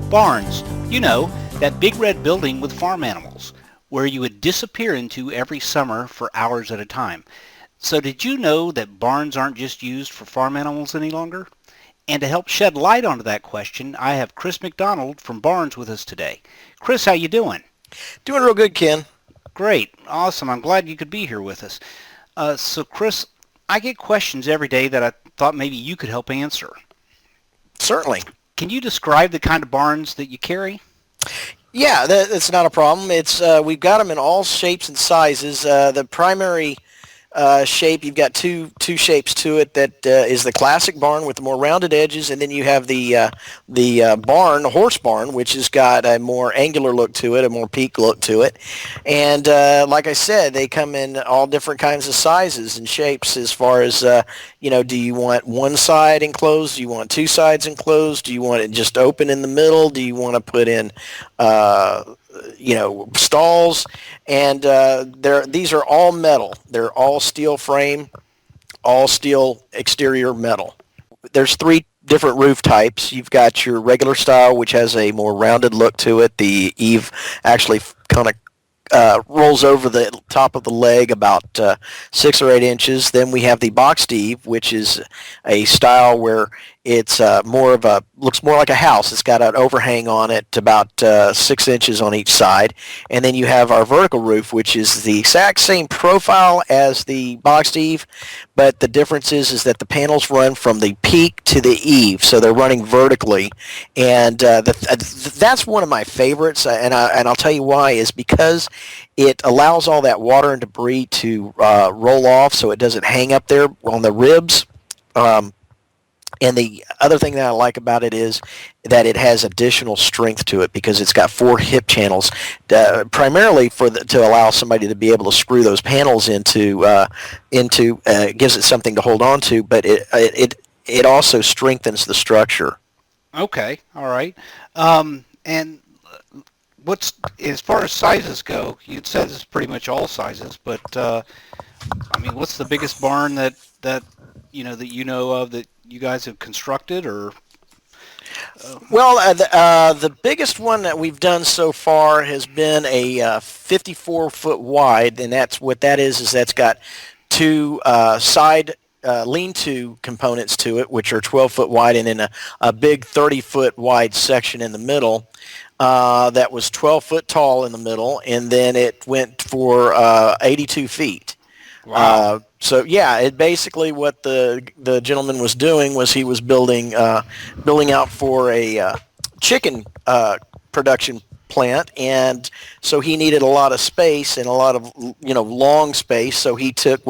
Barns, that big red building with farm animals, where you would disappear into every summer for hours at a time. So did you know that barns aren't just used for farm animals any longer? And to help shed light onto that question, I have Chris McDonald from Barns with us today. Chris, how you doing? Doing real good, Ken. Great. Awesome. I'm glad you could be here with us. So Chris, I get questions every day that I thought maybe you could help answer. Certainly. Can you describe the kind of barns that you carry? Yeah, that's not a problem. It's we've got them in all shapes and sizes. The primary shape, you've got two shapes to it. That is the classic barn with the more rounded edges, and then you have the barn, horse barn, which has got a more angular look to it, a more peak look to it. And like I said, they come in all different kinds of sizes and shapes as far as, do you want one side enclosed? Do you want two sides enclosed? Do you want it just open in the middle? Do you want to put in stalls? And these are all metal. They're all steel frame, all steel exterior metal. There's three different roof types. You've got your regular style, which has a more rounded look to it. The eave actually kind of rolls over the top of the leg about 6 or 8 inches. Then we have the boxed eave, which is a style where it's looks more like a house. It's got an overhang on it about 6 inches on each side. And then you have our vertical roof, which is the exact same profile as the boxed eave, but the difference is that the panels run from the peak to the eave, so they're running vertically. And that's one of my favorites, and I'll tell you why, is because it allows all that water and debris to roll off so it doesn't hang up there on the ribs. And the other thing that I like about it is that it has additional strength to it because it's got 4 hip channels, primarily to allow somebody to be able to screw those panels into gives it something to hold on to, but it also strengthens the structure. Okay, all right. And as far as sizes go, you said it's pretty much all sizes, but what's the biggest barn that you know of that you guys have constructed, or? Well, the biggest one that we've done so far has been a 54-foot wide, and that's what that is that's got 2 side lean-to components to it, which are 12-foot wide, and then a big 30-foot wide section in the middle. That was 12 foot tall in the middle, and then it went for 82 feet. Wow. So yeah, it basically what the gentleman was doing was he was building out for a chicken production plant, and so he needed a lot of space and a lot of long space. So we took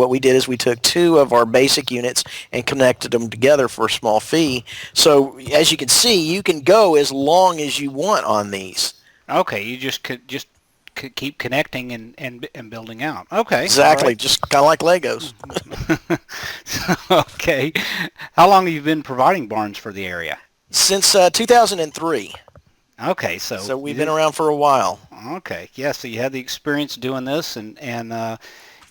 2 of our basic units and connected them together for a small fee. So as you can see, you can go as long as you want on these. Okay, you just keep connecting and building out. Okay. Exactly, right. just kind of like Legos. Okay. How long have you been providing barns for the area? Since 2003. Okay, so we've been around for a while. Okay, yeah. So you had the experience doing this, and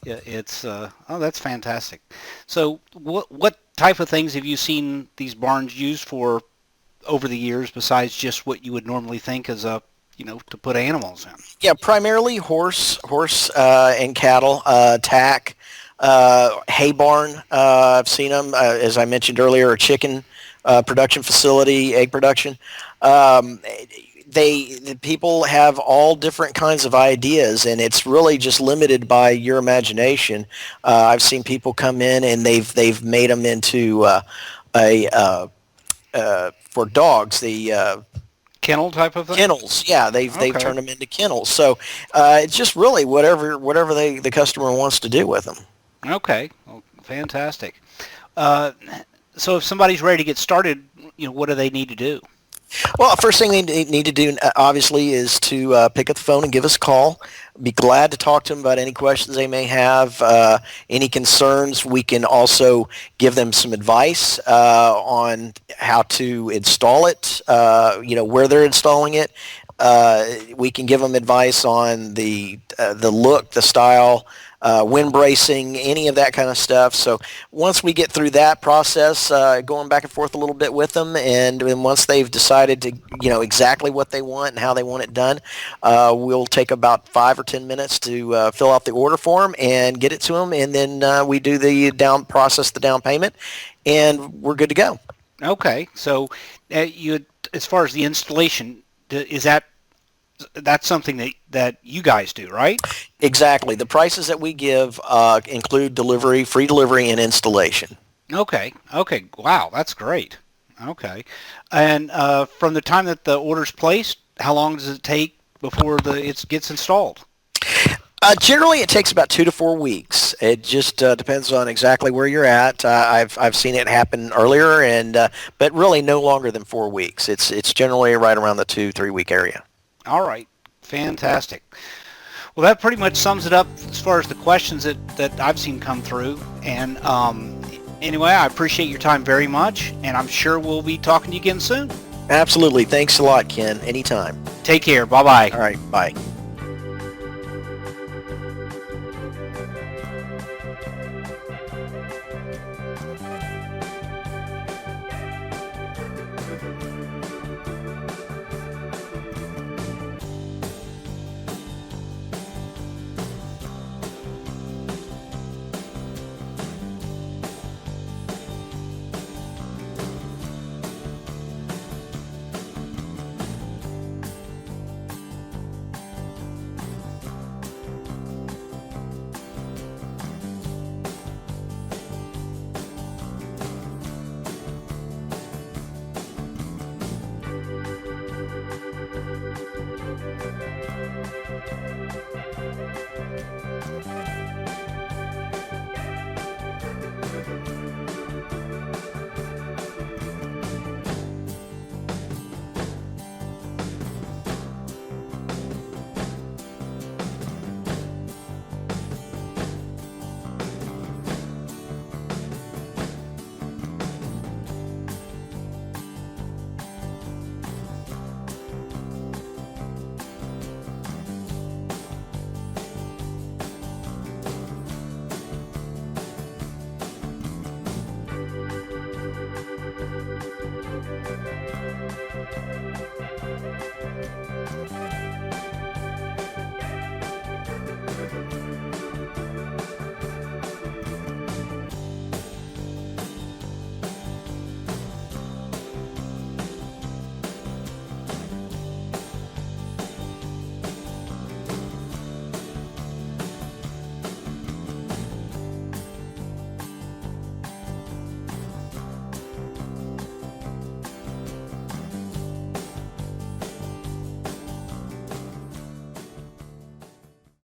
it's that's fantastic. So what type of things have you seen these barns used for over the years besides just what you would normally think as a to put animals in? Yeah, primarily horse and cattle, tack, hay barn. I've seen them, as I mentioned earlier, a chicken production facility, egg production. The people have all different kinds of ideas, and it's really just limited by your imagination. I've seen people come in and they've made them into for dogs, the kennel type of thing? Kennels, yeah. They've turned them into kennels. So it's just really whatever the customer wants to do with them. Okay, well, fantastic. So if somebody's ready to get started, what do they need to do? Well, first thing they need to do, obviously, is to pick up the phone and give us a call. Be glad to talk to them about any questions they may have, any concerns. We can also give them some advice on how to install it, where they're installing it, We can give them advice on the look, the style, wind bracing, any of that kind of stuff. So once we get through that process, going back and forth a little bit with them, and then once they've decided to, exactly what they want and how they want it done, we'll take about 5 or 10 minutes to fill out the order form and get it to them, and then we do the down payment, and we're good to go. Okay, so as far as the installation, is that's something that you guys do, right? Exactly. The prices that we give include delivery, free delivery, and installation. Okay. Okay. Wow, that's great. Okay. And from the time that the order's placed, how long does it take before it gets installed? Generally, it takes about 2 to 4 weeks. It just depends on exactly where you're at. I've seen it happen earlier, but really no longer than 4 weeks. It's generally right around the 2-3 week area. All right. Fantastic. Well, that pretty much sums it up as far as the questions that I've seen come through. And anyway, I appreciate your time very much, and I'm sure we'll be talking to you again soon. Absolutely. Thanks a lot, Ken. Anytime. Take care. Bye-bye. All right. Bye.